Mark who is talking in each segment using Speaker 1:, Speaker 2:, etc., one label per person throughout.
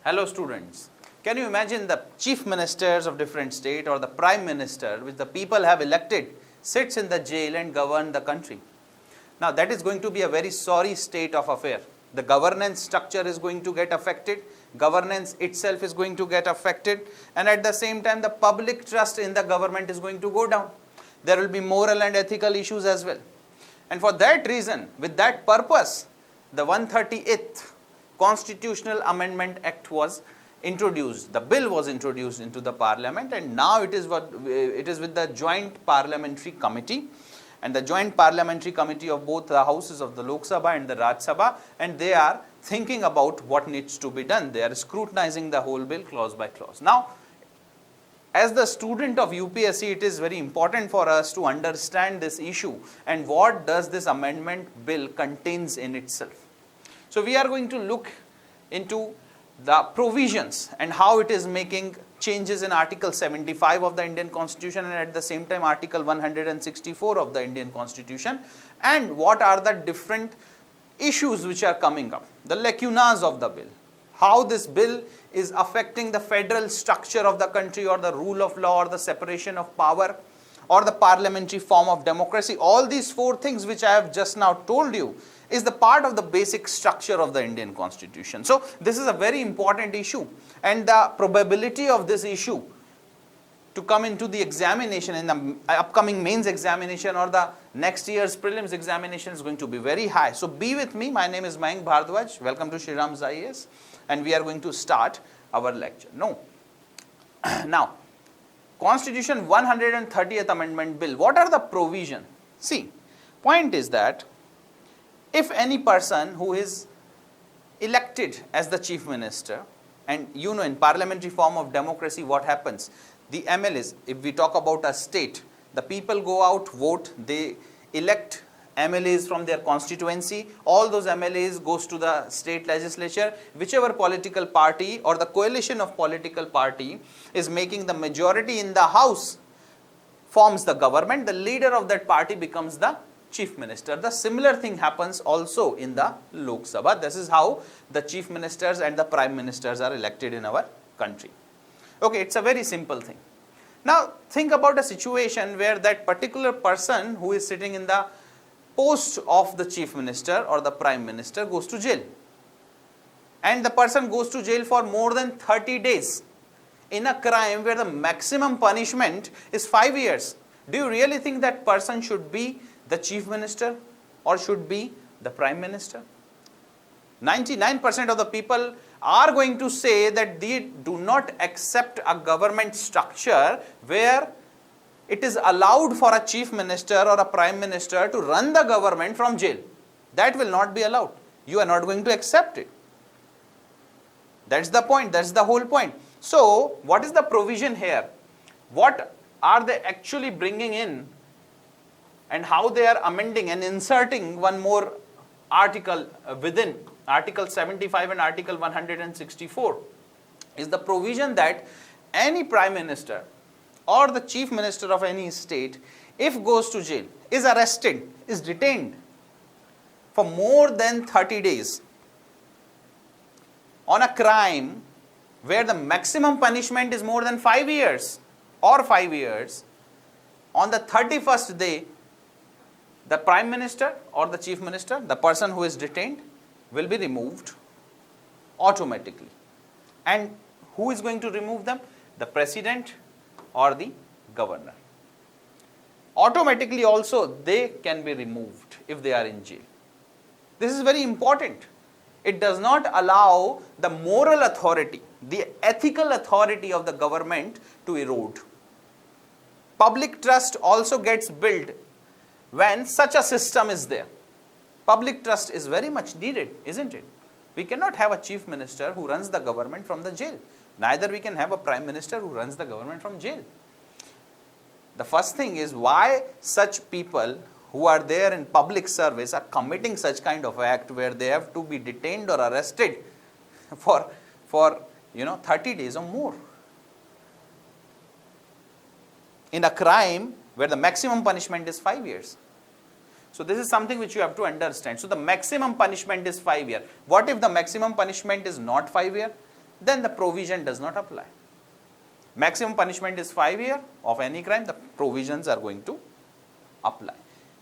Speaker 1: Hello students. Can you imagine the chief ministers of different state or the prime minister which the people have elected sits in the jail and govern the country? Now that is going to be a very sorry state of affair. The governance structure is going to get affected, governance itself is going to get affected, and at the same time the public trust in the government is going to go down. There will be moral and ethical issues as well. And for that reason, with that purpose, the 138th Constitutional Amendment Act was introduced. The bill was introduced into the parliament, and now it is with the Joint Parliamentary Committee, and the Joint Parliamentary Committee of both the houses of the Lok Sabha and the Raj Sabha, and they are thinking about what needs to be done. They are scrutinizing the whole bill clause by clause. Now, as the student of UPSC, it is very important for us to understand this issue and what does this amendment bill contains in itself. So we are going to look into the provisions and how it is making changes in Article 75 of the Indian Constitution and at the same time Article 164 of the Indian Constitution, and what are the different issues which are coming up, the lacunas of the bill, how this bill is affecting the federal structure of the country or the rule of law or the separation of power or the parliamentary form of democracy. All these four things which I have just now told you is the part of the basic structure of the Indian Constitution. So this is a very important issue, and the probability of this issue to come into the examination in the upcoming mains examination or the next year's prelims examination is going to be very high. So be with me. My name is Mayank Bhardwaj. Welcome to Shri Ram's IAS, and we are going to start our lecture. Now, Constitution 130th Amendment Bill. What are the provisions? See, point is that if any person who is elected as the chief minister, and you know in parliamentary form of democracy what happens, the MLAs, if we talk about a state, the people go out, vote, they elect MLAs from their constituency, all those MLAs goes to the state legislature, whichever political party or the coalition of political party is making the majority in the house forms the government, the leader of that party becomes the chief minister. The similar thing happens also in the Lok Sabha. This is how the chief ministers and the prime ministers are elected in our country. Okay, it's a very simple thing. Now think about a situation where that particular person who is sitting in the post of the chief minister or the prime minister goes to jail, and the person goes to jail for more than 30 days in a crime where the maximum punishment is 5 years. Do you really think that person should be the chief minister or should be the prime minister? 99% of the people are going to say that they do not accept a government structure where it is allowed for a chief minister or a prime minister to run the government from jail. That will not be allowed. You are not going to accept it. That's the point. That's the whole point. So what is the provision here? What are they actually bringing in, and how they are amending and inserting one more article within Article 75 and Article 164 is the provision that any prime minister or the chief minister of any state, if goes to jail, is arrested, is detained for more than 30 days on a crime where the maximum punishment is more than 5 years or 5 years, on the 31st day, the prime minister or the chief minister, the person who is detained, will be removed automatically. And who is going to remove them? The president or the governor. Automatically also they can be removed if they are in jail. This is very important. It does not allow the moral authority, the ethical authority of the government to erode. Public trust also gets built when such a system is there. Public trust is very much needed, isn't it? We cannot have a chief minister who runs the government from the jail. Neither we can have a prime minister who runs the government from jail. The first thing is why such people who are there in public service are committing such kind of act where they have to be detained or arrested for 30 days or more in a crime where the maximum punishment is 5 years. So this is something which you have to understand. So the maximum punishment is 5 years. What if the maximum punishment is not 5 years? then the provision does not apply. Maximum punishment is 5 years of any crime, the provisions are going to apply.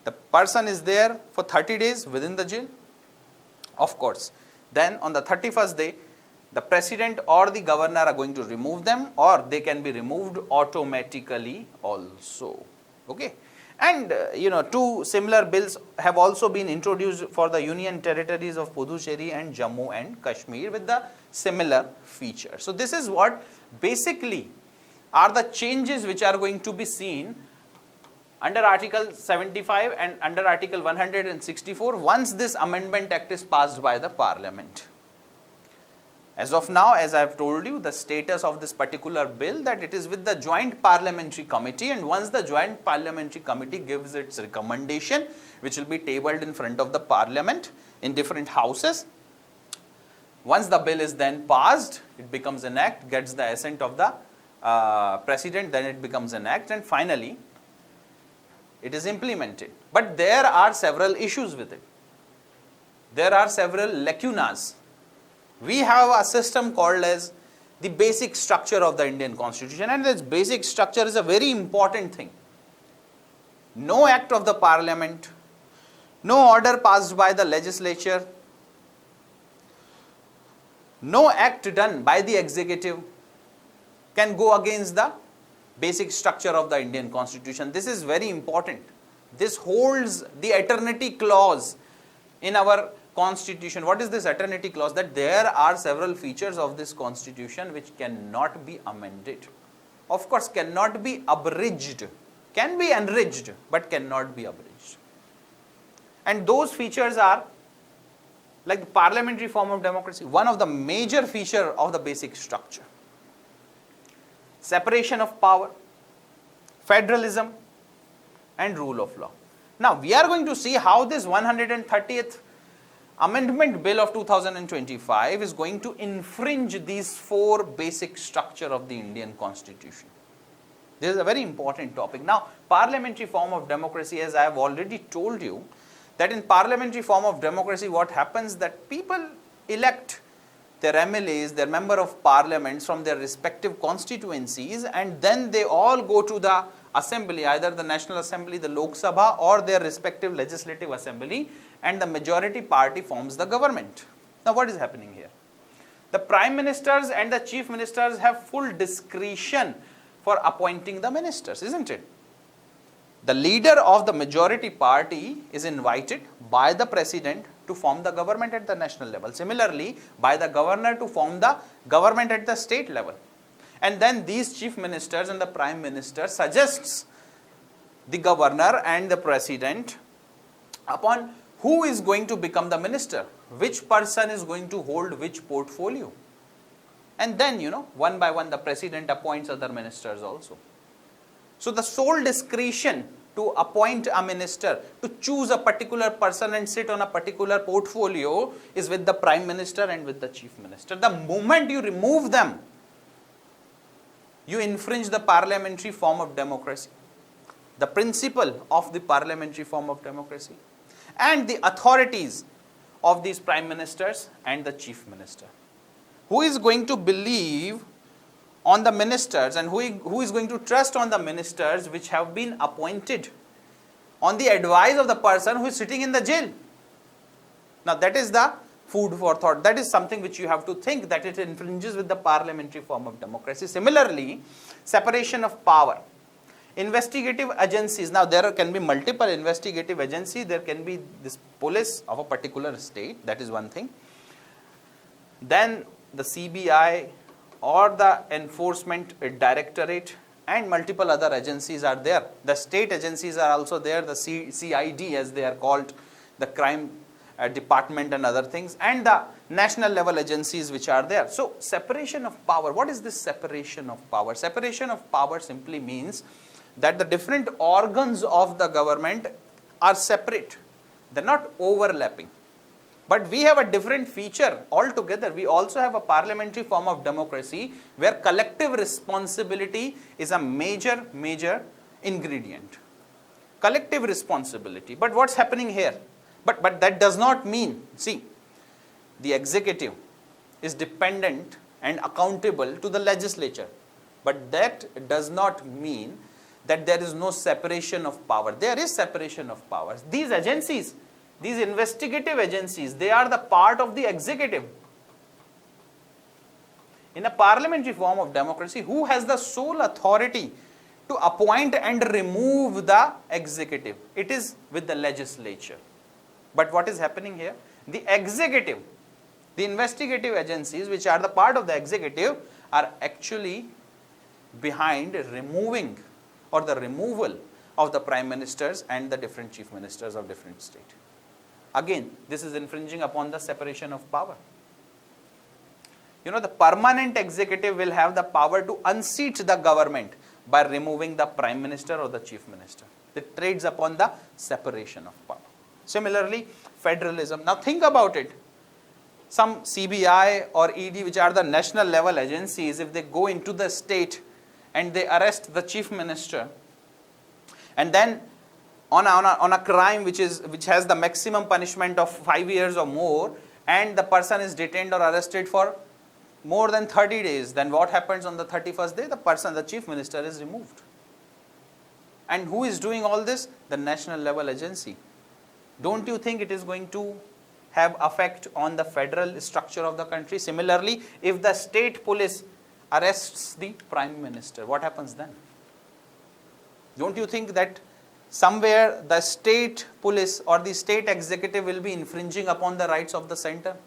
Speaker 1: The person is there for 30 days within the jail, of course. Then on the 31st day, the president or the governor are going to remove them, or they can be removed automatically also. Okay. And two similar bills have also been introduced for the union territories of Puducherry and Jammu and Kashmir with the similar feature. So this is what basically are the changes which are going to be seen under Article 75 and under Article 164 once this Amendment Act is passed by the Parliament. As of now, as I have told you, the status of this particular bill, that it is with the Joint Parliamentary Committee, and once the Joint Parliamentary Committee gives its recommendation, which will be tabled in front of the Parliament in different houses, once the bill is then passed, it becomes an act, gets the assent of the President, then it becomes an act, and finally it is implemented. But there are several issues with it. There are several lacunas. We have a system called as the basic structure of the Indian Constitution, and this basic structure is a very important thing. No act of the Parliament, no order passed by the legislature, no act done by the executive can go against the basic structure of the Indian Constitution. This is very important. This holds the eternity clause in our Constitution. What is this eternity clause? That there are several features of this Constitution which cannot be amended. Of course, cannot be abridged. Can be enriched, but cannot be abridged. And those features are like the parliamentary form of democracy, one of the major feature of the basic structure. Separation of power, federalism, and rule of law. Now, we are going to see how this 130th Amendment Bill of 2025 is going to infringe these four basic structure of the Indian Constitution. This is a very important topic. Now, parliamentary form of democracy, as I have already told you, that in parliamentary form of democracy, what happens that people elect their MLAs, their member of parliaments from their respective constituencies, and then they all go to the assembly, either the National Assembly, the Lok Sabha, or their respective legislative assembly, and the majority party forms the government. Now, what is happening here? The prime ministers and the chief ministers have full discretion for appointing the ministers, isn't it? The leader of the majority party is invited by the president to form the government at the national level. Similarly, by the governor to form the government at the state level. And then these chief ministers and the prime minister suggests the governor and the president upon who is going to become the minister, which person is going to hold which portfolio. And then, one by one the president appoints other ministers also. So the sole discretion to appoint a minister, to choose a particular person and sit on a particular portfolio is with the prime minister and with the chief minister. The moment you remove them, you infringe the parliamentary form of democracy, the principle of the parliamentary form of democracy, and the authorities of these prime ministers and the chief minister. Who is going to believe on the ministers, and who is going to trust on the ministers which have been appointed on the advice of the person who is sitting in the jail? Now that is the food for thought. That is something which you have to think, that it infringes with the parliamentary form of democracy. Similarly, separation of power. Investigative agencies. Now there can be multiple investigative agencies. There can be this police of a particular state. That is one thing. Then the CBI or the Enforcement Directorate and multiple other agencies are there. The state agencies are also there, the CID as they are called, the crime department and other things, and the national level agencies which are there. So separation of power. What is this separation of power? Separation of power simply means that the different organs of the government are separate. They're not overlapping. But we have a different feature altogether. We also have a parliamentary form of democracy where collective responsibility is a major ingredient. Collective responsibility. But what's happening here? But that does not mean, see, the executive is dependent and accountable to the legislature. But that does not mean that there is no separation of power. There is separation of powers. These agencies, these investigative agencies, they are the part of the executive. In a parliamentary form of democracy, who has the sole authority to appoint and remove the executive? It is with the legislature. But what is happening here? The executive, the investigative agencies which are the part of the executive are actually behind removing or the removal of the prime ministers and the different chief ministers of different state. Again, this is infringing upon the separation of power. You know, the permanent executive will have the power to unseat the government by removing the prime minister or the chief minister. It trades upon the separation of power. Similarly, federalism. Now think about it. Some CBI or ED, which are the national level agencies, if they go into the state and they arrest the chief minister, and then on a crime which has the maximum punishment of 5 years or more, and the person is detained or arrested for more than 30 days, then what happens on the 31st day? The chief minister is removed. And who is doing all this? The national level agency. Don't you think it is going to have effect on the federal structure of the country? Similarly, if the state police arrests the prime minister, what happens then? Don't you think that somewhere the state police or the state executive will be infringing upon the rights of the center?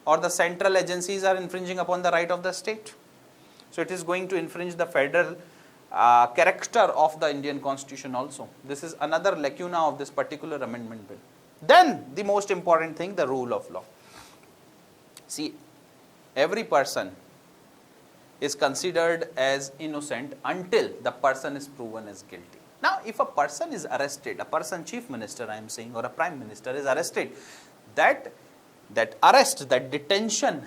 Speaker 1: Or the central agencies are infringing upon the right of the state? So it is going to infringe the federal character of the Indian Constitution also. This is another lacuna of this particular amendment bill. Then the most important thing, the rule of law. See, every person is considered as innocent until the person is proven as guilty. Now, if a person is arrested, a person, chief minister I am saying, or a prime minister is arrested, that arrest, that detention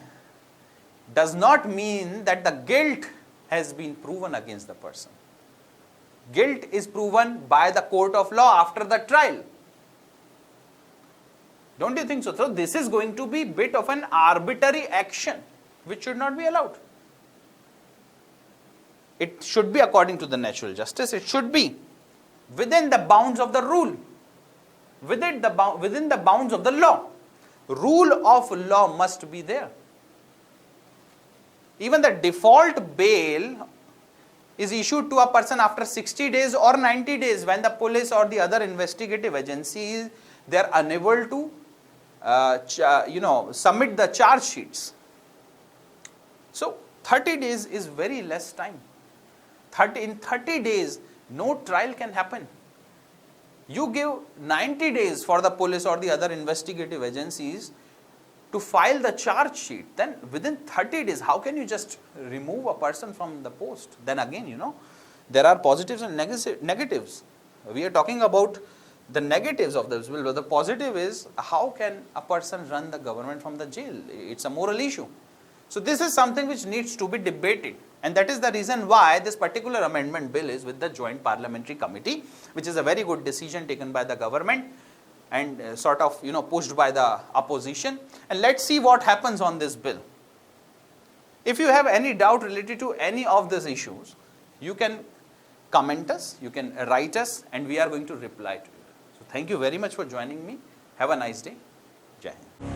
Speaker 1: does not mean that the guilt has been proven against the person. Guilt is proven by the court of law after the trial. Don't you think so? So this is going to be a bit of an arbitrary action which should not be allowed. It should be according to the natural justice. It should be within the bounds of the rule, within the bounds of the law. Rule of law must be there. Even the default bail is issued to a person after 60 days or 90 days when the police or the other investigative agencies, they are unable to submit the charge sheets. So 30 days is very less time. In 30 days, no trial can happen. You give 90 days for the police or the other investigative agencies to file the charge sheet. Then within 30 days, how can you just remove a person from the post? Then again, there are positives and negatives. We are talking about the negatives of this bill. But the positive is, how can a person run the government from the jail? It's a moral issue. So this is something which needs to be debated. And that is the reason why this particular amendment bill is with the Joint Parliamentary Committee, which is a very good decision taken by the government and pushed by the opposition. And let's see what happens on this bill. If you have any doubt related to any of these issues, you can comment us, you can write us, and we are going to reply to you. So thank you very much for joining me. Have a nice day. Jai Hind.